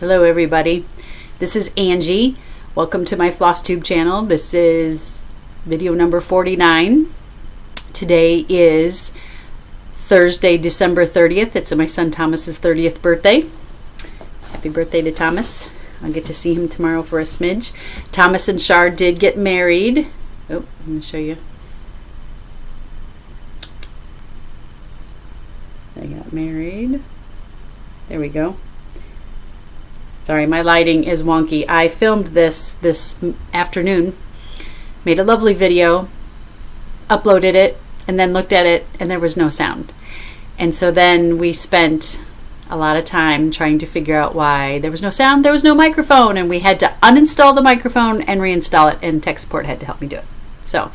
Hello everybody, this is Angie. Welcome to my Flosstube channel. This is video number 49. Today is Thursday, December 30th. It's my son Thomas's 30th birthday. Happy birthday to Thomas. I'll get to see him tomorrow for a smidge. Thomas and Char did get married. Oh, I'm going to show you. They got married. There we go. Sorry, my lighting is wonky. I filmed this afternoon, made a lovely video, uploaded it, and then looked at it, and there was no sound. And so then we spent a lot of time trying to figure out why there was no sound, there was no microphone, and we had to uninstall the microphone and reinstall it, and tech support had to help me do it. So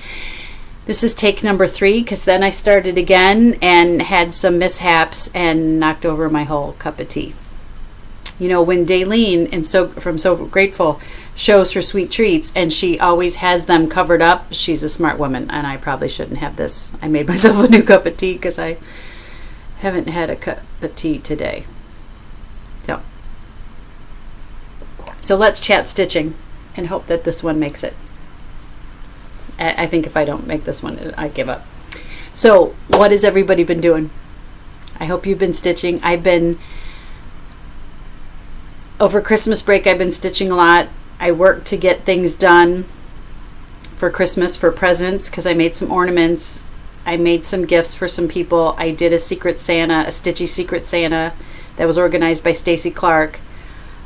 this is take number 3, because then I started again and had some mishaps and knocked over my whole cup of tea. You know, when Daylene from So Grateful shows her sweet treats and she always has them covered up, she's a smart woman, and I probably shouldn't have this. I made myself a new cup of tea because I haven't had a cup of tea today. So let's chat stitching and hope that this one makes it. I think if I don't make this one, I give up. So what has everybody been doing? I hope you've been stitching. Over Christmas break, I've been stitching a lot. I worked to get things done for Christmas, for presents, because I made some ornaments. I made some gifts for some people. I did a Secret Santa, a Stitchy Secret Santa that was organized by Stacy Clark.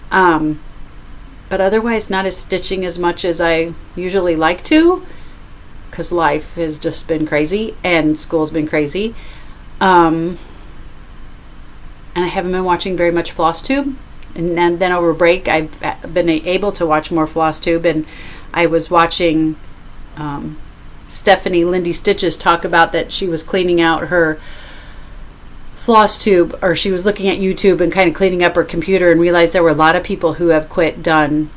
But otherwise, not as stitching as much as I usually like to, because life has just been crazy and school's been crazy. And I haven't been watching very much Flosstube. And then over break, I've been able to watch more Flosstube, and I was watching Stephanie Lindy Stitches talk about that she was cleaning out her Flosstube, or she was looking at YouTube and kind of cleaning up her computer, and realized there were a lot of people who have quit doing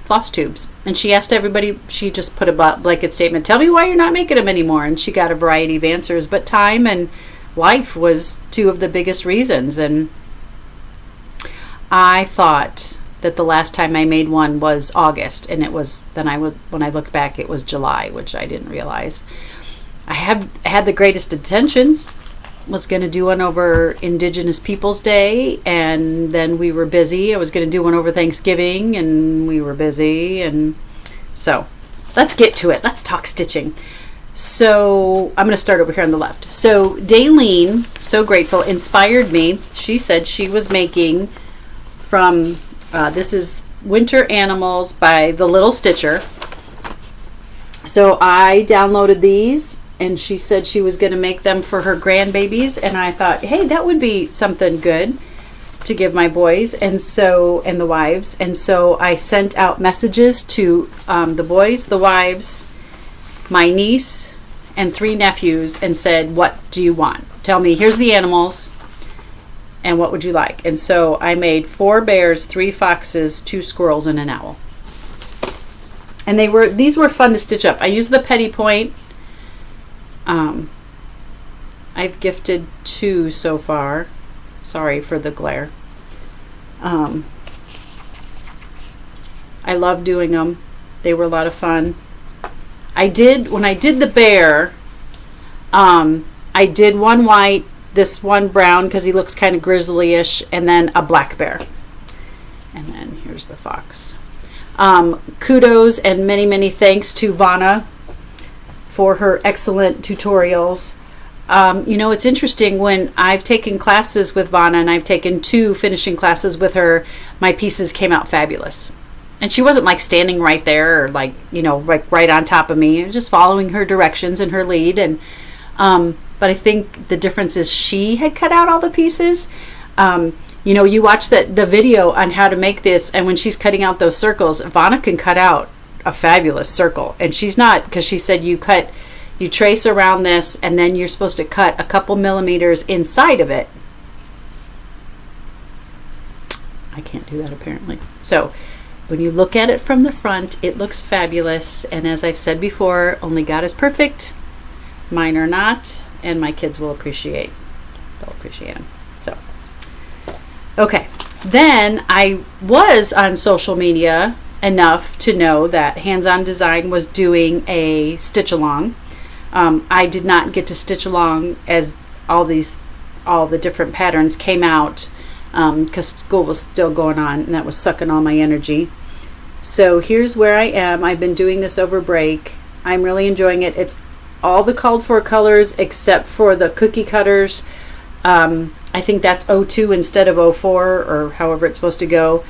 Flosstubes. And she asked everybody, she just put a blanket statement, tell me why you're not making them anymore. And she got a variety of answers, but time and life was two of the biggest reasons. And I thought that the last time I made one was August, and it was when I looked back, it was July, which I didn't realize. I had the greatest intentions, was going to do one over Indigenous Peoples Day, and then we were busy. I was going to do one over Thanksgiving, and we were busy. And so let's get to it. Let's talk stitching. So I'm going to start over here on the left. So Daylene, So Grateful, inspired me. She said she was making from, this is Winter Animals by The Little Stitcher. So I downloaded these, and she said she was going to make them for her grandbabies. And I thought, hey, that would be something good to give my boys and the wives. And so I sent out messages to the boys, the wives, my niece, and 3 nephews, and said, what do you want? Tell me, here's the animals, and what would you like? And so I made 4 bears, 3 foxes, 2 squirrels, and an owl. And these were fun to stitch up. I used the Petty Point. I've gifted 2 so far. Sorry for the glare. I love doing them. They were a lot of fun. When I did the bear, I did one white, this one brown, because he looks kind of grizzly-ish, and then a black bear. And then here's the fox. Kudos and many, many thanks to Vanna for her excellent tutorials. You know, it's interesting, when I've taken classes with Vanna, and I've taken 2 finishing classes with her, my pieces came out fabulous. And she wasn't like standing right there, or like, you know, like right on top of me. Just following her directions and her lead. And but I think the difference is she had cut out all the pieces. You know, you watch the video on how to make this, and when she's cutting out those circles, Vanna can cut out a fabulous circle. And she's not, because she said you trace around this, and then you're supposed to cut a couple millimeters inside of it. I can't do that apparently. So when you look at it from the front, it looks fabulous. And as I've said before, only God is perfect. Mine are not, and my kids will appreciate. They'll appreciate them. So Okay. Then I was on social media enough to know that Hands On Design was doing a stitch along. I did not get to stitch along as all the different patterns came out because school was still going on and that was sucking all my energy. So here's where I am. I've been doing this over break. I'm really enjoying it. It's all the called for colors except for the cookie cutters. I think that's 02 instead of 04 or however it's supposed to go.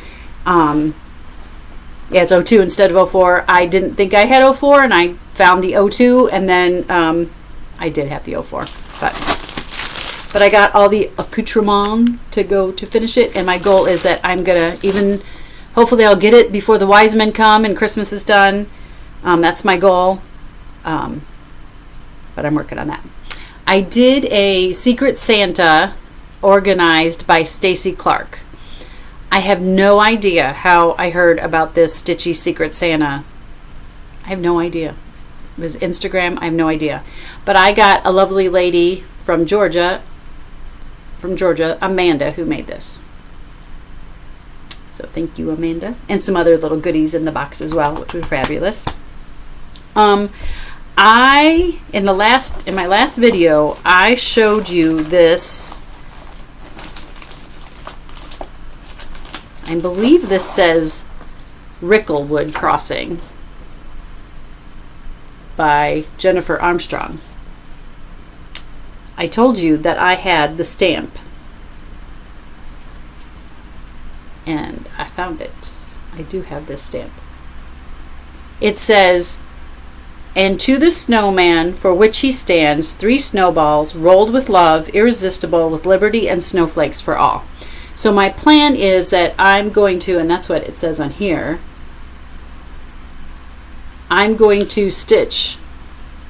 Yeah, it's 02 instead of 04. I didn't think I had 04 and I found the 02 and then I did have the 04. But I got all the accoutrement to go to finish it, and my goal is that I'm going to hopefully I'll get it before the wise men come and Christmas is done. That's my goal. But I'm working on that. I did a Secret Santa organized by Stacy Clark. I have no idea how I heard about this Stitchy Secret Santa. I have no idea. It was Instagram. I have no idea. But I got a lovely lady from Georgia, Amanda, who made this. So thank you, Amanda. And some other little goodies in the box as well, which were fabulous. In my last video, I showed you this. I believe this says Ricklewood Crossing by Jennifer Armstrong. I told you that I had the stamp. And I found it. I do have this stamp. It says, "And to the snowman for which he stands, 3 snowballs, rolled with love, irresistible, with liberty and snowflakes for all." So my plan is that I'm going to, and that's what it says on here, I'm going to stitch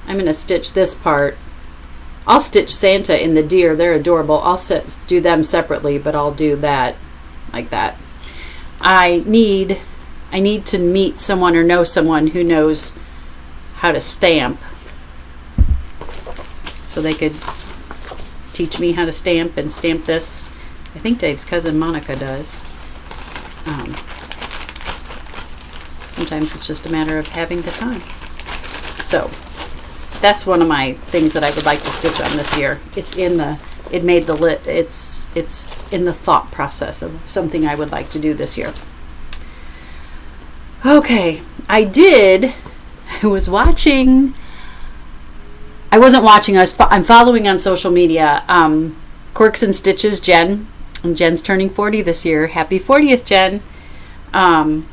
this part. I'll stitch Santa in the deer. They're adorable. I'll do them separately, but I'll do that like that. I need to meet someone or know someone who knows how to stamp, so they could teach me how to stamp and stamp this. I think Dave's cousin Monica does. Sometimes it's just a matter of having the time. So that's one of my things that I would like to stitch on this year. It's in the thought process of something I would like to do this year. Okay, I was watching. I wasn't watching. I'm following on social media. Quirks and Stitches, Jen. And Jen's turning 40 this year. Happy 40th, Jen. And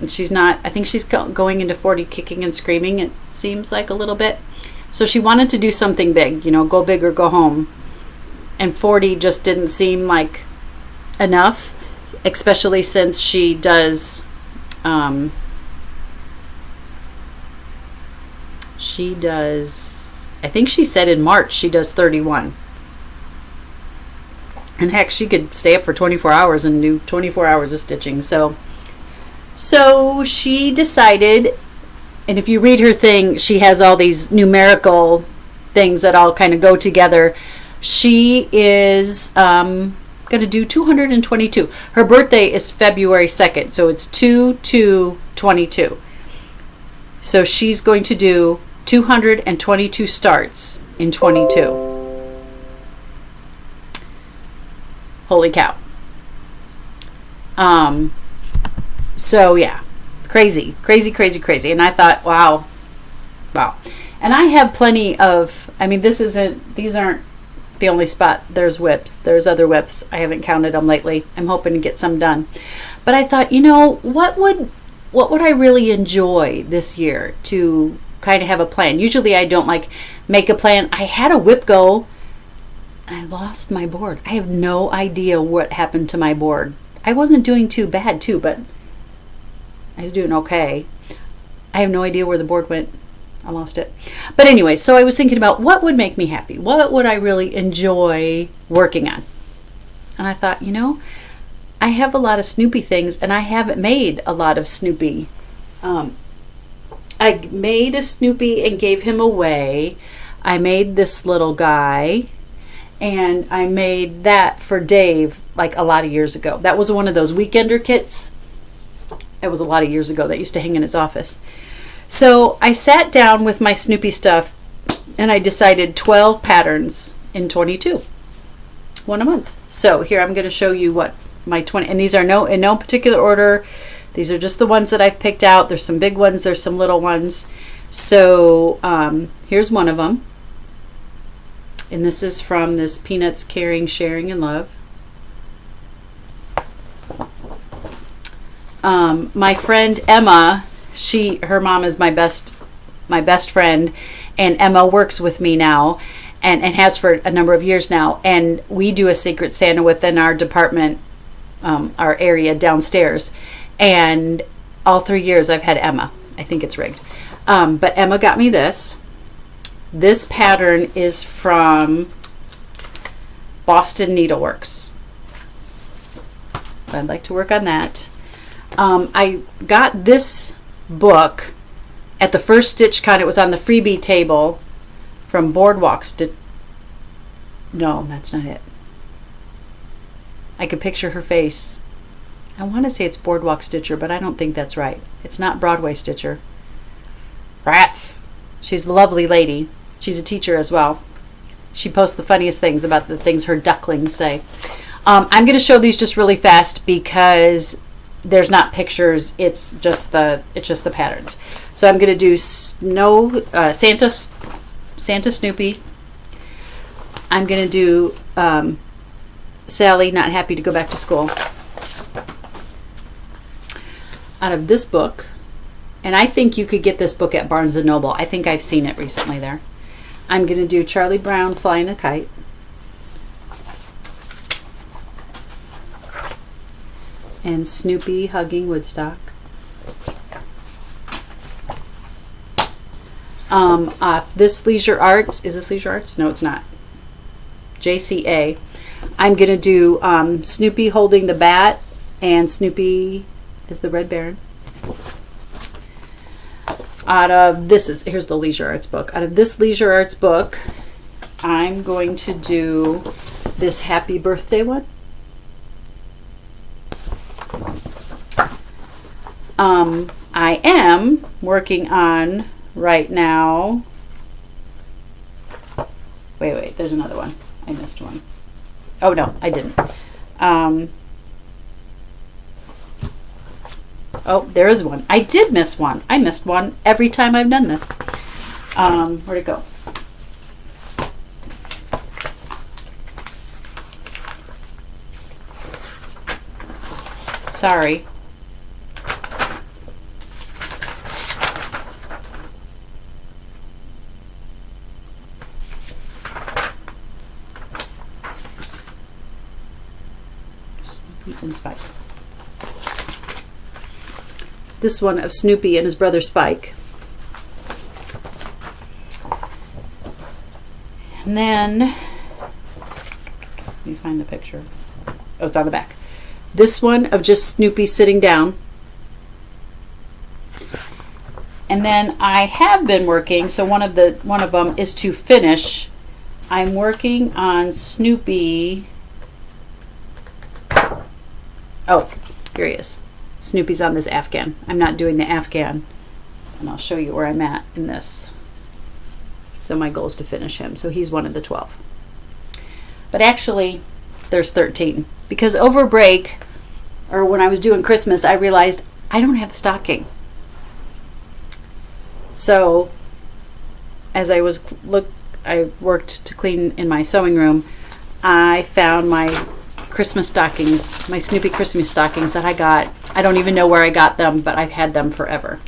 she's not. I think she's going into 40 kicking and screaming. It seems like a little bit. So she wanted to do something big. Go big or go home. And 40 just didn't seem like enough, especially since she does. I think she said in March she does 31. And heck, she could stay up for 24 hours and do 24 hours of stitching. So she decided, and if you read her thing, she has all these numerical things that all kind of go together. She is going to do 222. Her birthday is February 2nd, so it's 2/2/22. So she's going to do 222 starts in 22. Holy cow. So yeah, crazy. And I thought, wow. And I have plenty of, these aren't the only spot. There's whips. There's other whips. I haven't counted them lately. I'm hoping to get some done. But I thought, what would I really enjoy this year to kind of have a plan? Usually I don't make a plan. I had a whip go. I lost my board. I have no idea what happened to my board. I wasn't doing too bad too, but I was doing okay. I have no idea where the board went. I lost it. But anyway, so I was thinking about what would make me happy. What would I really enjoy working on? And I thought, I have a lot of Snoopy things, and I haven't made a lot of Snoopy. I made a Snoopy and gave him away. I made this little guy, and I made that for Dave like a lot of years ago. That was one of those weekender kits. It was a lot of years ago. That used to hang in his office. So I sat down with my Snoopy stuff and I decided 12 patterns in 22. One a month. So here I'm going to show you what my 20, and these are in no particular order. These are just the ones that I've picked out. There's some big ones, there's some little ones. So here's one of them. And this is from this Peanuts Caring, Sharing, and Love. My friend Emma, her mom is my best friend, and Emma works with me now and has for a number of years now. And we do a Secret Santa within our department, our area downstairs. And all 3 years I've had Emma. I think it's rigged. But Emma got me this. This pattern is from Boston Needleworks. I'd like to work on that. I got this book at the first Stitch Con. It was on the freebie table from Boardwalk No, that's not it. I could picture her face. I want to say it's Boardwalk Stitcher, but I don't think that's right. It's not Broadway Stitcher. Rats! She's a lovely lady. She's a teacher as well. She posts the funniest things about the things her ducklings say. I'm going to show these just really fast because there's not pictures. It's just the patterns. So I'm going to do Santa Snoopy. I'm going to do Sally Not Happy to Go Back to School. Out of this book, and I think you could get this book at Barnes & Noble. I think I've seen it recently there. I'm going to do Charlie Brown Flying a Kite. And Snoopy Hugging Woodstock. This Leisure Arts, is this Leisure Arts? No, it's not. JCA. I'm going to do Snoopy Holding the Bat, and Snoopy is the Red Baron. Here's the Leisure Arts book. Out of this Leisure Arts book, I'm going to do this Happy Birthday one. I am working on right now. Wait, there's another one. I missed one. Oh no, I didn't. Oh, there is one. I did miss one. I missed one every time I've done this. Where'd it go? Sorry. Snoopy and Spike. This one of Snoopy and his brother Spike. And then, let me find the picture. Oh, it's on the back. This one of just Snoopy sitting down. And then I have been working, so one of them is to finish. I'm working on Snoopy. Oh, here he is. Snoopy's on this Afghan. I'm not doing the Afghan, and I'll show you where I'm at in this. So my goal is to finish him. So he's one of the 12. But actually, there's 13. Because over break, or when I was doing Christmas, I realized I don't have a stocking. So as I worked to clean in my sewing room, I found my Christmas stockings, my Snoopy Christmas stockings that I got. I don't even know where I got them, but I've had them forever.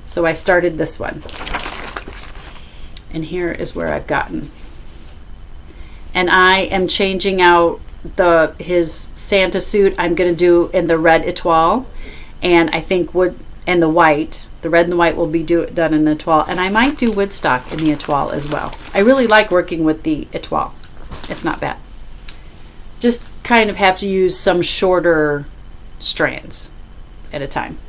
So I started this one. And here is where I've gotten. And I am changing out his Santa suit. I'm going to do in the red etoile. And I think the white. The red and the white will be done in the etoile. And I might do Woodstock in the etoile as well. I really like working with the etoile. It's not bad. Just kind of have to use some shorter strands at a time.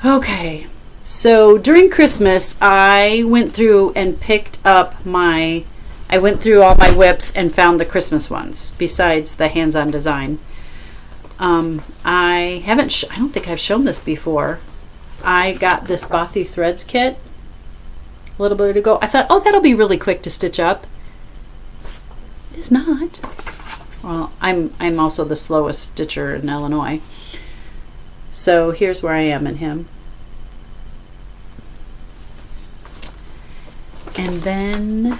Okay, so during Christmas I went through and picked up my I went through all my whips and found the Christmas ones besides the hands-on design. I don't think I've shown this before. I got this Bothy Threads kit a little bit ago. I thought, oh, that'll be really quick to stitch up. It's not. Well, I'm also the slowest stitcher in Illinois. So here's where I am in him. And then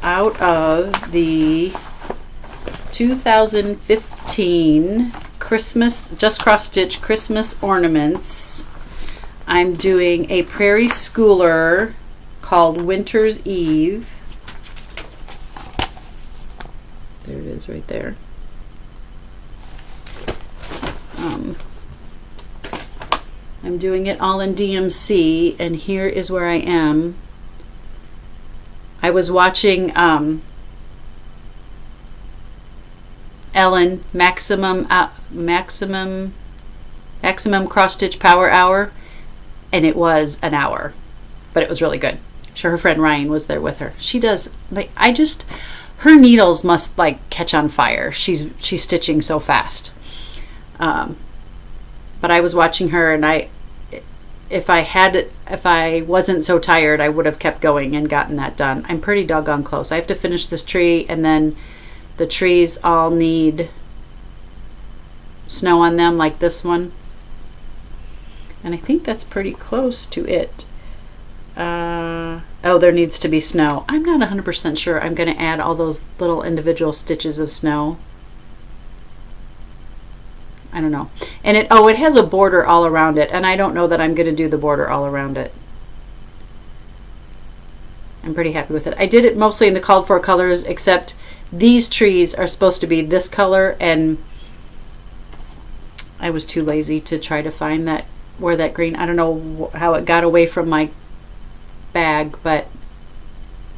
out of the 2015 Christmas, just cross stitch Christmas ornaments, I'm doing a Prairie Schooler called Winter's Eve. There it is right there. I'm doing it all in DMC, and here is where I am. I was watching Ellen Maximum Cross Stitch Power Hour, and it was an hour, but it was really good. Sure, her friend Ryan was there with her. She does her needles must like catch on fire. She's stitching so fast. But I was watching her, and if I wasn't so tired, I would have kept going and gotten that done. I'm pretty doggone close. I have to finish this tree, and then the trees all need snow on them, like this one. And I think that's pretty close to it. Oh, there needs to be snow. I'm not 100% sure I'm going to add all those little individual stitches of snow. I don't know. And it has a border all around it, and I don't know that I'm going to do the border all around it. I'm pretty happy with it. I did it mostly in the called for colors, except these trees are supposed to be this color, and I was too lazy to try to find where that green, I don't know how it got away from my bag, but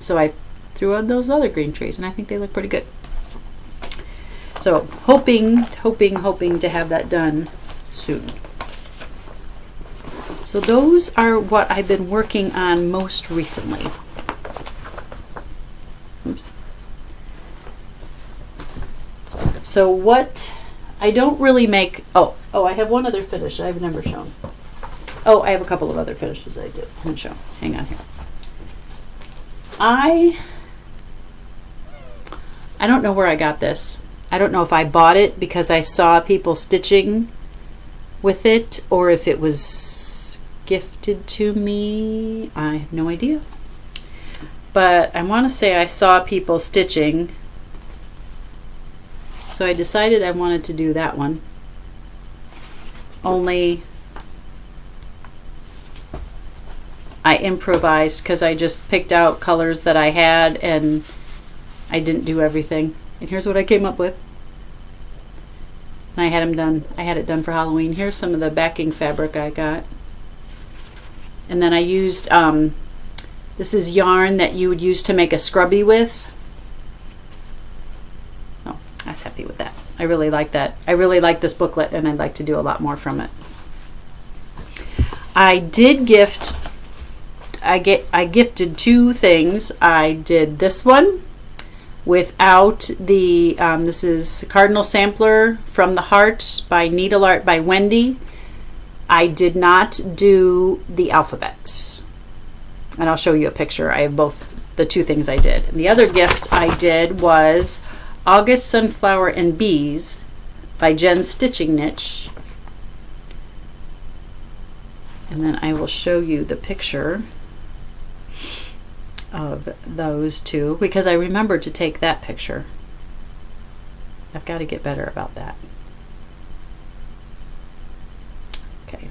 so I threw on those other green trees, and I think they look pretty good. So hoping to have that done soon. So those are what I've been working on most recently. Oops. So what I don't really make, I have one other finish I've never shown. Oh, I have a couple of other finishes I haven't shown. Hang on here. I don't know where I got this. I don't know if I bought it because I saw people stitching with it, or if it was gifted to me. I have no idea. But I want to say I saw people stitching, so I decided I wanted to do that one. Only I improvised because I just picked out colors that I had, and I didn't do everything. And here's what I came up with. And I had them done. I had it done for Halloween. Here's some of the backing fabric I got. And then I used, this is yarn that you would use to make a scrubby with. Oh, I was happy with that. I really like that. I really like this booklet, and I'd like to do a lot more from it. I did gift, I gifted two things. I did this one without the, this is Cardinal Sampler From the Heart by Needle Art by Wendy. I did not do the alphabet. And I'll show you a picture. I have both the two things I did. And the other gift I did was August Sunflower and Bees by Jen's Stitching Niche. And then I will show you the picture of those two, because I remembered to take that picture. I've got to get better about that. Okay.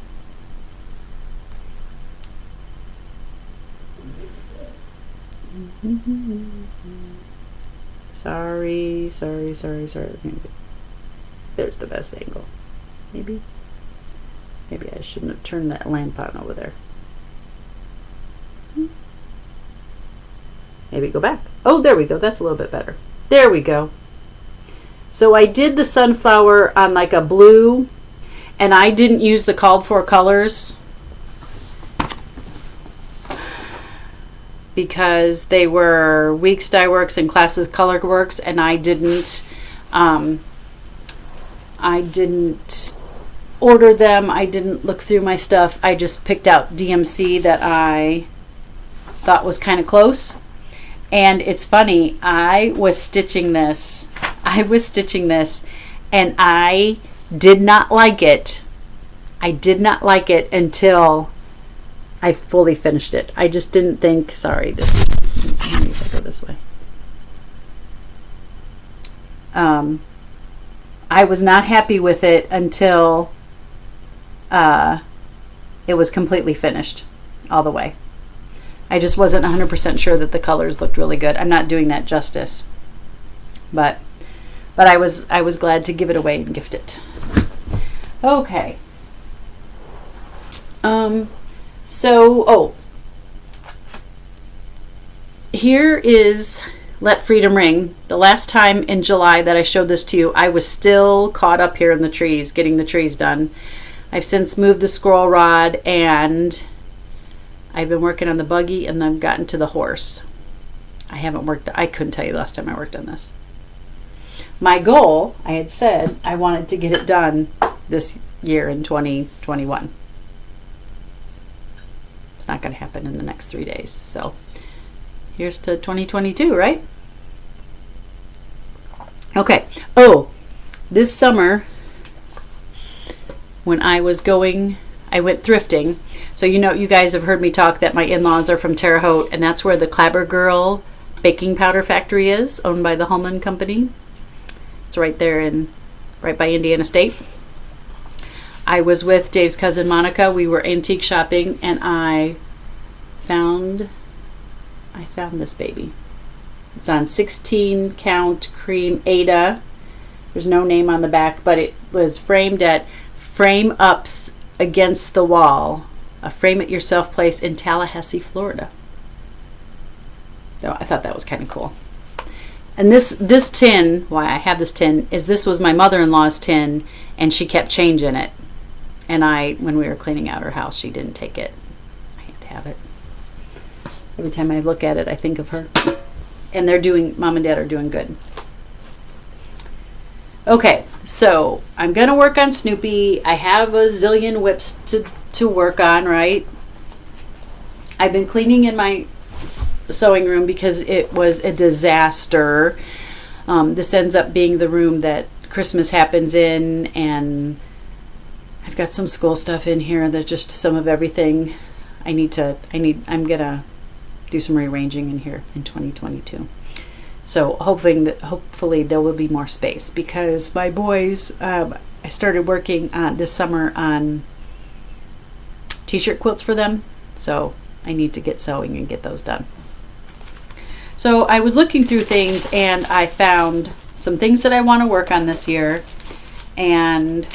Sorry. There's the best angle. Maybe I shouldn't have turned that lamp on over there. Maybe go back. Oh, there we go. That's a little bit better. There we go. So I did the sunflower on like a blue, and I didn't use the called for colors. because they were weeks dye works and classes color works, and I didn't order them. I didn't look through my stuff. I just picked out DMC that I thought was kind of close. And it's funny, I was stitching this and I did not like it. I did not like it until I fully finished it. I just didn't think, sorry, let me go this way. I was not happy with it until it was completely finished all the way. I just wasn't 100% sure that the colors looked really good. I'm not doing that justice. But I was glad to give it away and gift it. Okay. Here is Let Freedom Ring. The last time in July that I showed this to you, I was still caught up here in the trees, getting the trees done. I've since moved the scroll rod, and I've been working on the buggy, and I've gotten to the horse. I couldn't tell you the last time I worked on this. My goal, I had said, I wanted to get it done this year in 2021. It's not going to happen in the next 3 days. So here's to 2022, right? Okay. Oh, this summer when I went thrifting. So you guys have heard me talk that my in-laws are from Terre Haute, and that's where the Clabber Girl baking powder factory is, owned by the Hallman Company. It's right there right by Indiana State. I was with Dave's cousin Monica. We were antique shopping, and I found this baby. It's on 16 count cream Ada. There's no name on the back, but it was framed at Frame Ups Against the Wall, a frame it yourself place in Tallahassee, Florida. So I thought that was kind of cool. And this tin, why I have this tin, is this was my mother-in-law's tin, and she kept change in it. And when we were cleaning out her house, she didn't take it. I had to have it. Every time I look at it, I think of her. And Mom and Dad are doing good. Okay, so I'm going to work on Snoopy. I have a zillion whips to work on, right? I've been cleaning in my sewing room because it was a disaster. This ends up being the room that Christmas happens in, and I've got some school stuff in here. There's just some of everything. I'm gonna do some rearranging in here in 2022. So hopefully there will be more space, because my boys, I started working this summer on t-shirt quilts for them. So I need to get sewing and get those done. So I was looking through things, and I found some things that I want to work on this year, and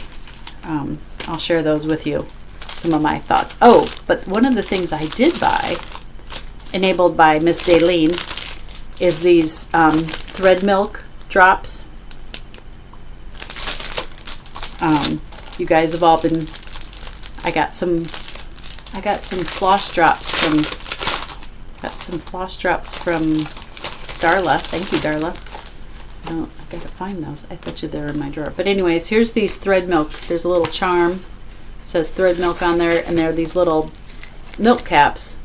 I'll share those with you, some of my thoughts. Oh, but one of the things I did buy, enabled by Miss Daleen, is these thread milk drops. You guys have all been, I got some floss drops from Darla. Thank you, Darla. I gotta find those. I bet you they're in my drawer. But anyways, here's these thread milk. There's a little charm. It says thread milk on there, and there are these little milk caps.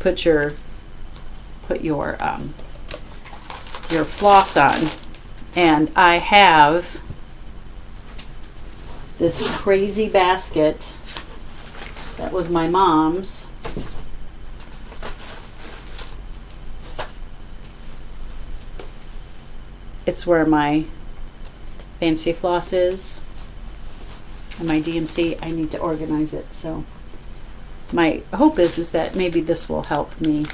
Put your floss on. And I have this crazy basket that was my mom's. It's where my fancy floss is and my DMC. I need to organize it. So my hope is that maybe this will help me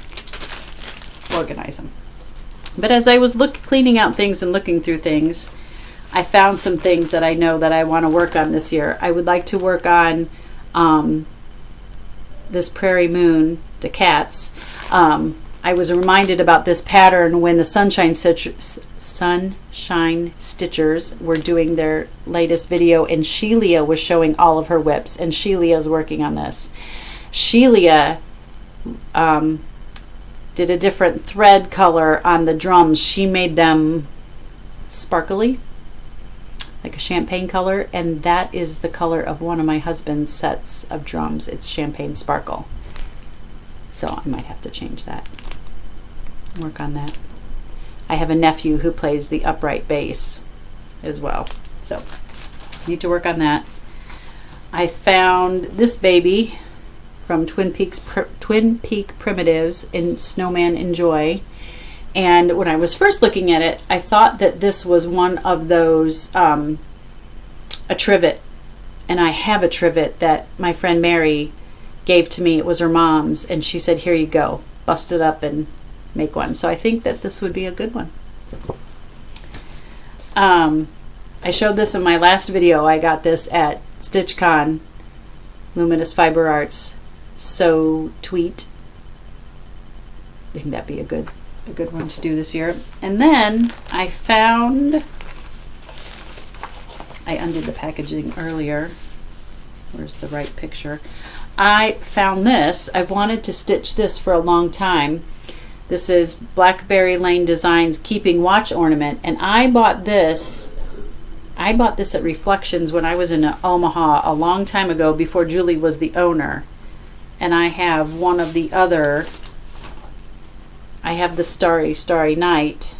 organize them. But as I was cleaning out things and looking through things, I found some things that I know that I want to work on this year. I would like to work on this Prairie Moon to cats. I was reminded about this pattern when the Sunshine Stitchers were doing their latest video, and Shelia was showing all of her whips, and Shelia is working on this. Shelia did a different thread color on the drums. She made them sparkly, like a champagne color, and that is the color of one of my husband's sets of drums. It's champagne sparkle. So I might have to change that. Work on that. I have a nephew who plays the upright bass as well. So need to work on that. I found this baby from Twin Peak Primitives in Snowman Enjoy. And when I was first looking at it, I thought that this was one of those, a trivet. And I have a trivet that my friend Mary gave to me. It was her mom's, and she said, here you go, bust it up and make one. So I think that this would be a good one. I showed this in my last video. I got this at StitchCon, Luminous Fiber Arts. So tweet. I think that'd be a good one to do this year. And then I found, I undid the packaging earlier. Where's the right picture? I found this. I wanted to stitch this for a long time. This is Blackberry Lane Designs Keeping Watch Ornament, and I bought this at Reflections when I was in Omaha a long time ago, before Julie was the owner. And I have one of the other. I have the Starry Starry Night.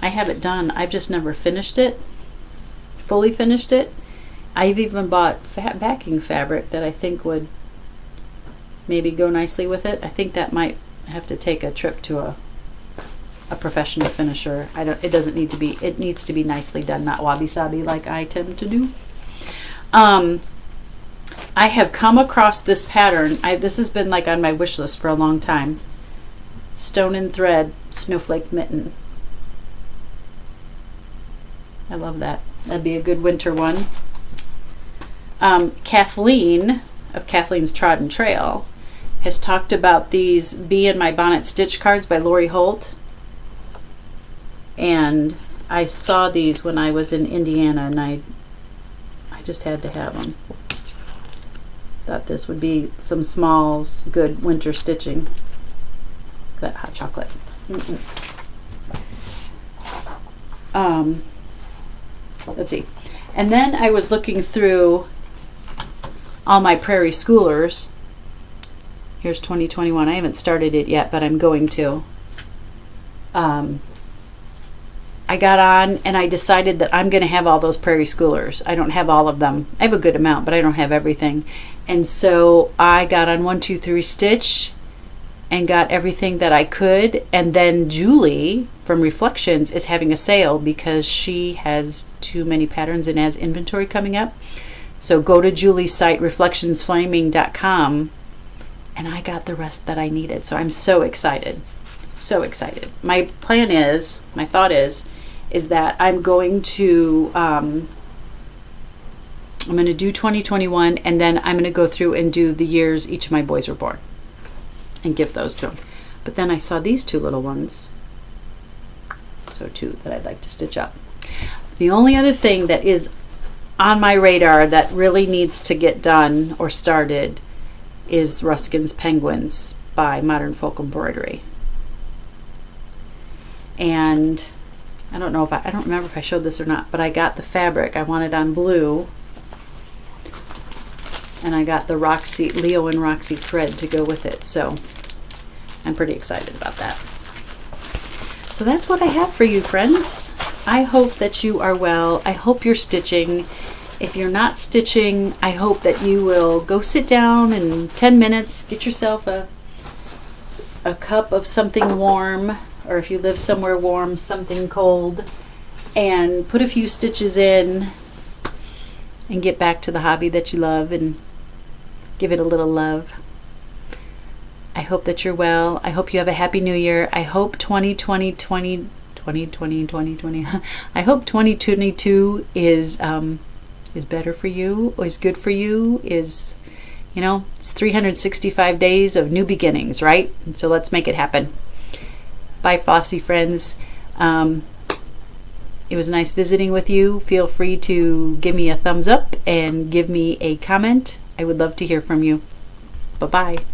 I have it done. I've just never finished it, fully finished it. I've even bought backing fabric that I think would maybe go nicely with it. I think that might have to take a trip to a professional finisher. It doesn't need to be, it needs to be nicely done, not wabi-sabi like I tend to do. I have come across this pattern. This has been like on my wish list for a long time. Stone and Thread Snowflake Mitten. I love that. That'd be a good winter one. Kathleen of Kathleen's Trodden Trail has talked about these Bee in My Bonnet stitch cards by Lori Holt. And I saw these when I was in Indiana, and I just had to have them. Thought this would be some smalls, good winter stitching. That hot chocolate. Let's see. And then I was looking through all my Prairie Schoolers. Here's 2021. I haven't started it yet, but I'm going to. I got on and I decided that I'm going to have all those Prairie Schoolers. I don't have all of them. I have a good amount, but I don't have everything. And so I got on 1, 2, 3 Stitch and got everything that I could. And then Julie from Reflections is having a sale because she has too many patterns and has inventory coming up. So go to Julie's site, reflectionsflaming.com, and I got the rest that I needed. So I'm so excited. So excited. My plan is, my thought is that I'm going to do 2021, and then I'm going to go through and do the years each of my boys were born and give those to them. But then I saw these 2 little ones, so 2 that I'd like to stitch up. The only other thing that is on my radar that really needs to get done or started is Ruskin's Penguins by Modern Folk Embroidery. And I don't remember if I showed this or not, but I got the fabric. I wanted on blue, and I got the Roxy, Leo and Roxy thread to go with it. So I'm pretty excited about that. So that's what I have for you, friends. I hope that you are well. I hope you're stitching. If you're not stitching, I hope that you will go sit down in 10 minutes, get yourself a cup of something warm, or if you live somewhere warm, something cold, and put a few stitches in and get back to the hobby that you love and give it a little love. I hope that you're well. I hope you have a happy new year. I hope 2020 I hope 2022 is better for you, or is good for you, is, it's 365 days of new beginnings, right? And so let's make it happen. Bye, Flossie friends. It was nice visiting with you. Feel free to give me a thumbs up and give me a comment. I would love to hear from you. Bye-bye.